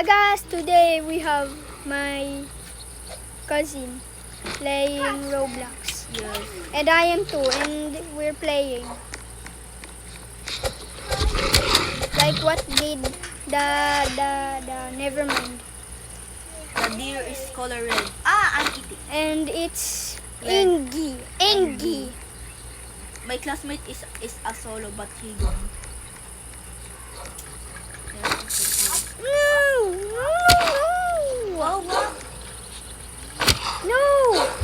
Hi guys, today we have my cousin playing Roblox. Yes. And I am too, and we're playing. Like what did the Nevermind. The deer is color red. Ah, I'm eating. And it's Yeah. Engi. My classmate is a solo, but he gone. No. Wow, wow. No.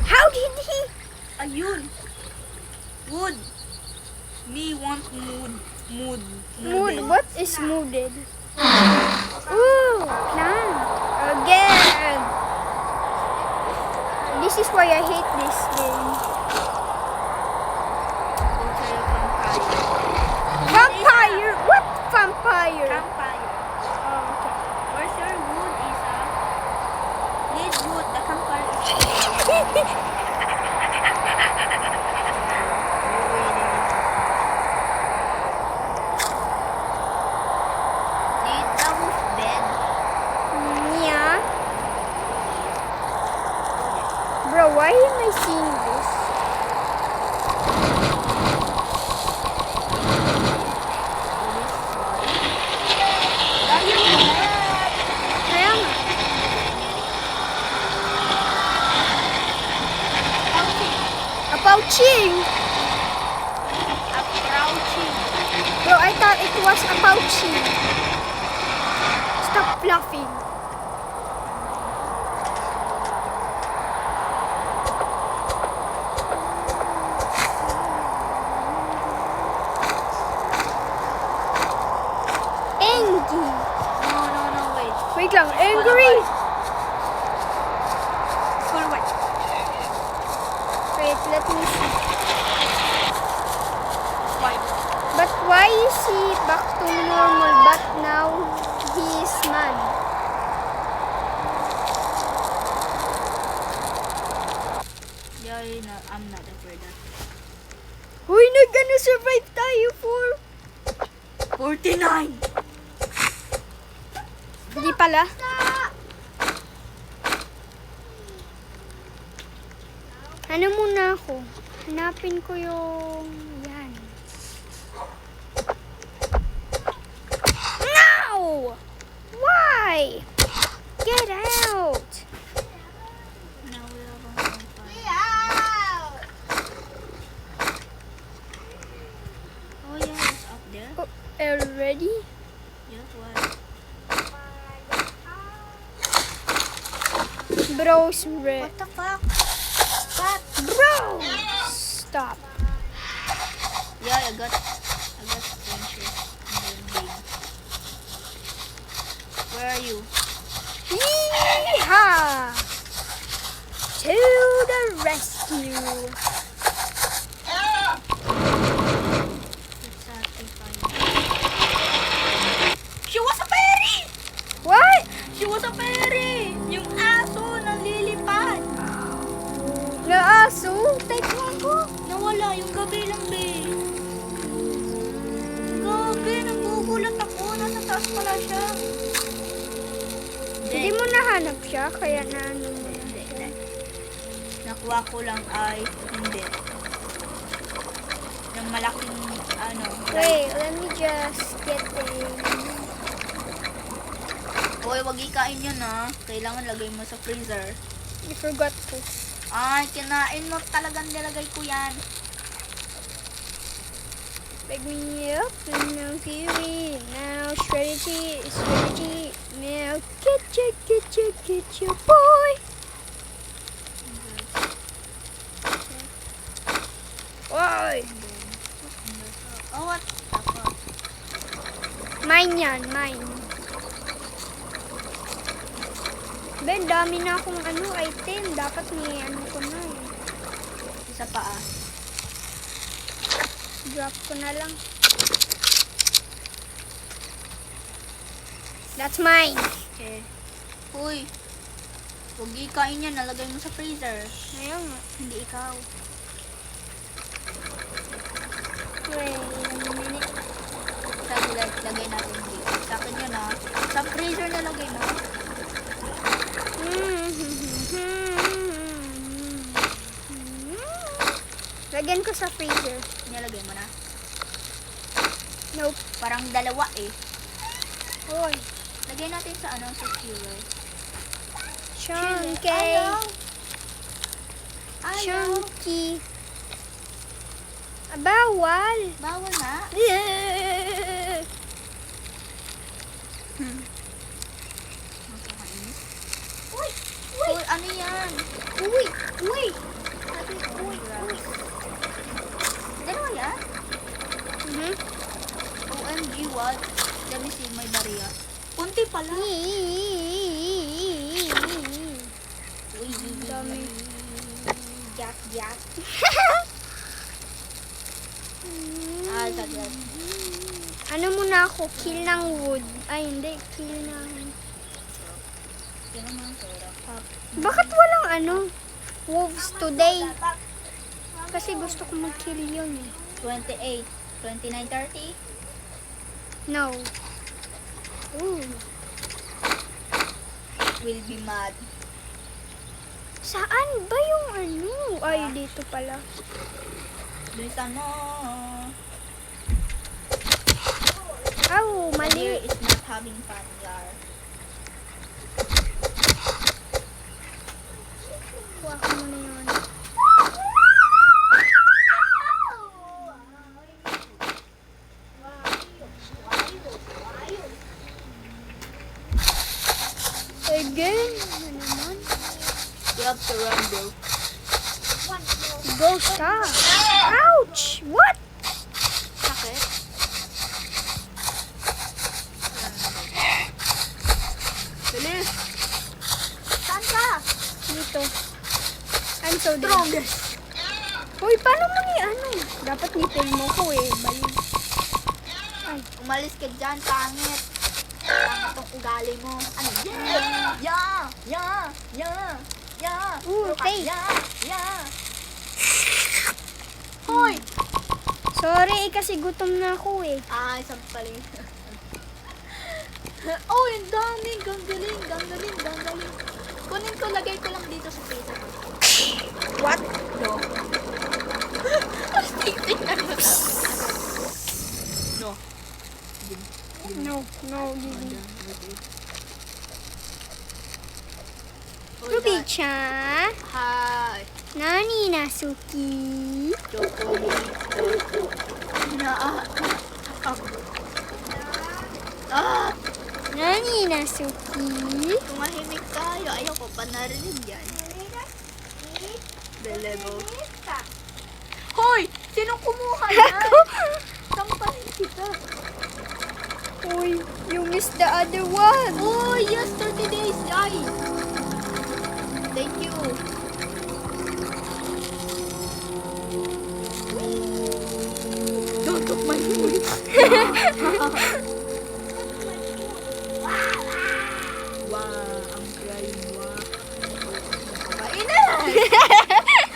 How did he? Ayun. Wood. Me want mood. Mood. Noodle. What is mooded? Ooh, plant. Again. This is why I hate this game. Go to your campfire. Vampire? What vampire? Campfire. Oh, okay. Where's your wood, Isa? Need wood. The campfire is Need the wolf bed. Yeah. Bro, why am I seeing this? Kaya nga. Apouching! Approaching. Bro, I thought it was apouching. Stop bluffing. Engi. No, wait. Wait lang, angry. Full white. Wait, let me see. White. But why is he back to normal but now he is mad? Yeah, I'm not afraid of Huy, nag-ano survive tayo for... 49! Hindi pala. Ano muna ako? Hanapin ko yung... Yan. No! Why? Get out! Now we are on fire. Oh yeah, it's up there. Oh, already? Yeah, what? Bros, red. What the fuck? What? Bro! Stop. Yeah, I got adventure. Where are you? Yeehaw! To the rescue. Let's satisfy. She was a fairy! What? She was a fairy! Yung aso na lilipad. Naaso? Tekman ko. Nawala yung gabi lang, be. Gabi, nagugulat ako. Nasa taas pala siya. Hindi mo nahanap siya, kaya na ano mo. Hindi. Nakuha ko lang ay hindi. Yung malaking ano. Wait, let me just get a... Hoy, wag ikain yun ha. Kailangan lagay mo sa freezer. I forgot to. Ay, kinain mo talagang nilagay ko yan. Pick me up and now kiwi. Now strategy is strategy. Now get ya, boy. Oy! Oh, what the fuck? Mine yan, mine. Ben, dami na akong item. Dapat may ko na eh. Isa pa ah. Drop ko na lang. That's mine. Okay. Uy. Huwag ikain yan. Nalagay mo sa freezer. Ayun nga. Hindi ikaw. Wait a minute. Lagay natin dito. Sa akin yun ah. Sa freezer na lagay mo. Lalagyan ko sa freezer. Nilagay mo na. Nope. Parang dalawa eh. Hoy. Lagay natin sa ano, sa skewer. Chunky. Ayaw. Ayaw. Chunky. Bawal. Bawal na. Uy! Uy! Ano yan? Uy! Uy! Sabi, uy! Uy! Dalawa yan? Mhm. OMG, what? Let me see, may bariya. Kunti pala. Uy, Dami. Jack, jack. Ah, sagad. Ano muna ako? Kill ng wood. Ay, hindi. Kill ng... Yan ang mga sarap. Bakit walang ano? Wolves today. Kasi gusto ko mag-kill yun eh. 28, 29, 30. No. Ooh. Will be mad. Saan ba yung ano? Ay, dito pala. Bilisan mo. Oh, The mali. deer is not having fun, yar. Kuha ko muna yun. Again? Ano naman? You have to run, bro. Go, stop. Ouch! What? Sakit? Bilis! Saan ka? Dito. I'm so dead. Strongest! Uy, paano mo ni ano? Dapat nipil mo ko eh. Bali. Ay, Umalis ka dyan, pangit. Pangit ang ugali mo. Ano? Yeah! Yeah! Yeah! Yeah! Yeah! Ooh, okay. Yeah! Yeah! Hoy! sorry eh, kasi gutom na ako eh. Ay, saan pala yun? Oh, ang dami. Ganggaling, ganggaling, ganggaling. Kunin ko, lagay ko lang dito sa freezer. What? No. Tingnan mo na. No. No, no, Gigi. Hold on. Rubicha, Hi. nani nasuki? Chocolate. Ah! Nani nasuki? Tumahimik tayo. Ayoko pa narinig yan. The level. Hoy! Sinong kumuha yan? Sampahin kita. Uy, you missed the other one. Oh, yes! 30 days! Ay! Thank you. Don't took my food. Wow, I'm crying. Wow. Nakakainan!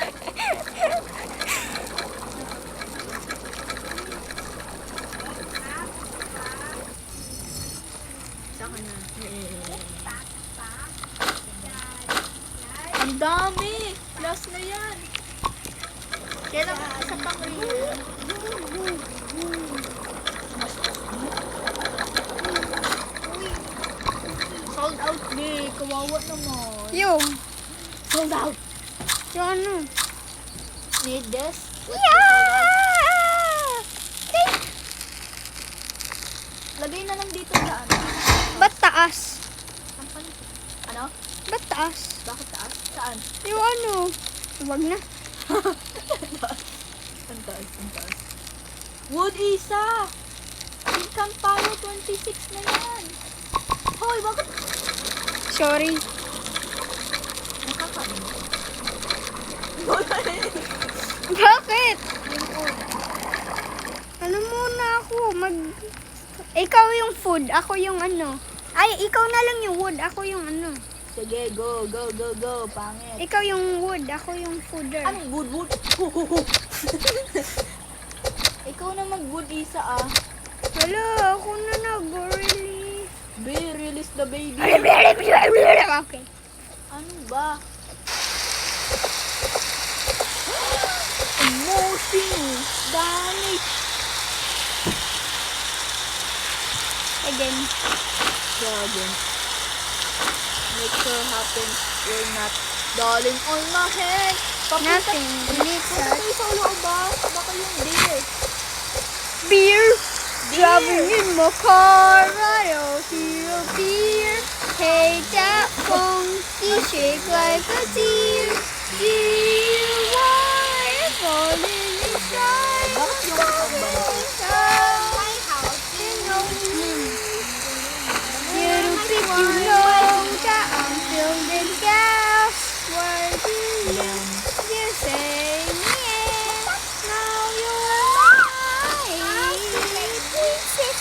Saka na. Ang dami! Last na yan. Kaya lang isa pang real. Sold out, be. Kawawa naman. Yung, Sold out. yung ano? Need this? Yeah! Lagay na lang dito sa ano. Ba't taas? Saan? Ano? Ba't taas? Bakit taas? Saan? Yung ano? Wag na. Saan taas? Saan taas? Wood isa! Pink Campfire 26 na yan. Hoy, bakit? Sorry. Nakakain. Bakit? Ano muna ako? Ikaw yung food, ako yung ano. Ay, ikaw na lang yung wood, ako yung ano. Sige, go, go, go, go. Pangit. Ikaw yung wood, ako yung fooder. Anong wood, wood? Ikaw na mag-wood isa ah. Hala, ako na nag-really. Be, release the baby. Okay. Ano ba? Emotion. finish. Damage. Again. Dragon. Make sure happens. We're not darling on my head. Nothing. Delete Punta that. tayo sa ulabas. Baka yung deer. Beer. Driving in my car. I don't hear a beer. Hey, that funky shake like a deer. Deer, why falling inside? Bakit yung tambay? My house, you know. You think you know that I'm building gas. Why do you say yes? Now you're mine. Princess.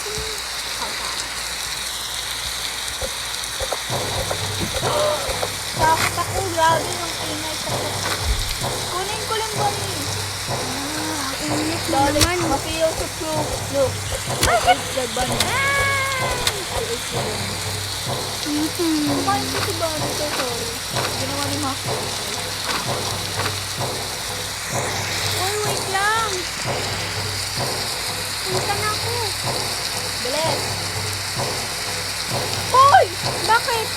Takot ako. Grabe yung ingay. Takot. Kunin ko lang bunny. Init na Darling, naman. mafeel to proof. Look. It's the bunny. It's the bunny. Kumain ko si bunny. So sorry. Ginawa ni Mac. Uy, wait lang. Punta na ako. Bilis. Uy! Bakit?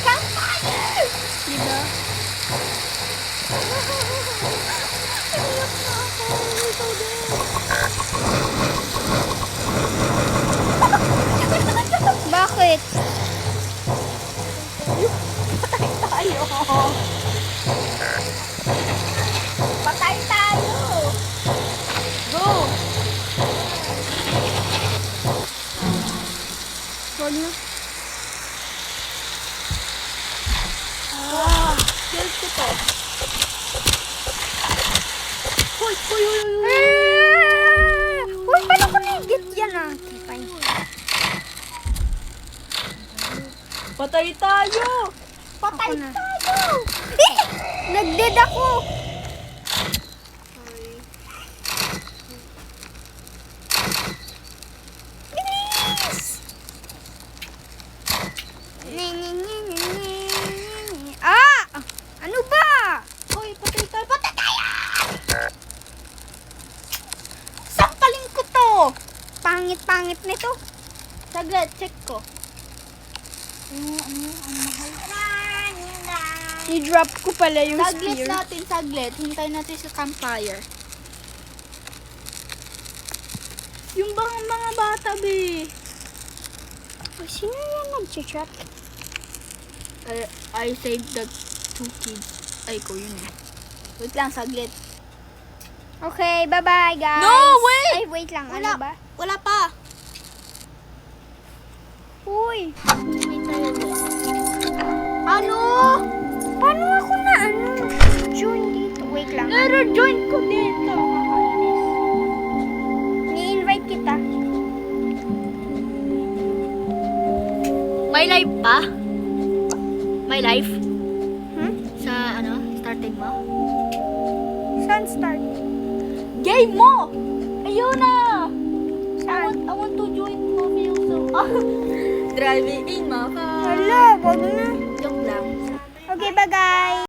Campfire! Diba? Iyak na ako. Ikaw din. Bakit? Tayo. Patay tayo. Go. Huwag na. Kills ko to. Hoy, hoy, hoy, hoy, hoy. Uy, paano ko na-get yan ah? Okay, fine. Patay tayo. Patay tayo! Nag-dead ako! Bilis! Ah! Ano ba? Hoy, patay tayo. Patay tayo. Sampalin ko to! Pangit-pangit nito. Saglit, check ko. I-drop ko pala yung Saglit spear. natin, saglit. Hintayin natin sa campfire. Yung bang mga bata, be. Uy, sino yan nag-chat? I saved the 2 kids. Ay, ko yun eh. Wait lang, saglit. Okay, bye-bye guys. No, wait! Ay, wait lang. Wala, Ano ba? wala pa. Uy, Ano? paano ako na join dito? Wait lang. Naro-join ko dito. Kakainis. Ni-invite kita. May live pa? May live? Hmm? Sa starting mo? Saan start? Game mo! Ayun na! Saan? I want to join Mobile so. Driving in my car. Hala, wag na. Joke lang. Okay, bye guys.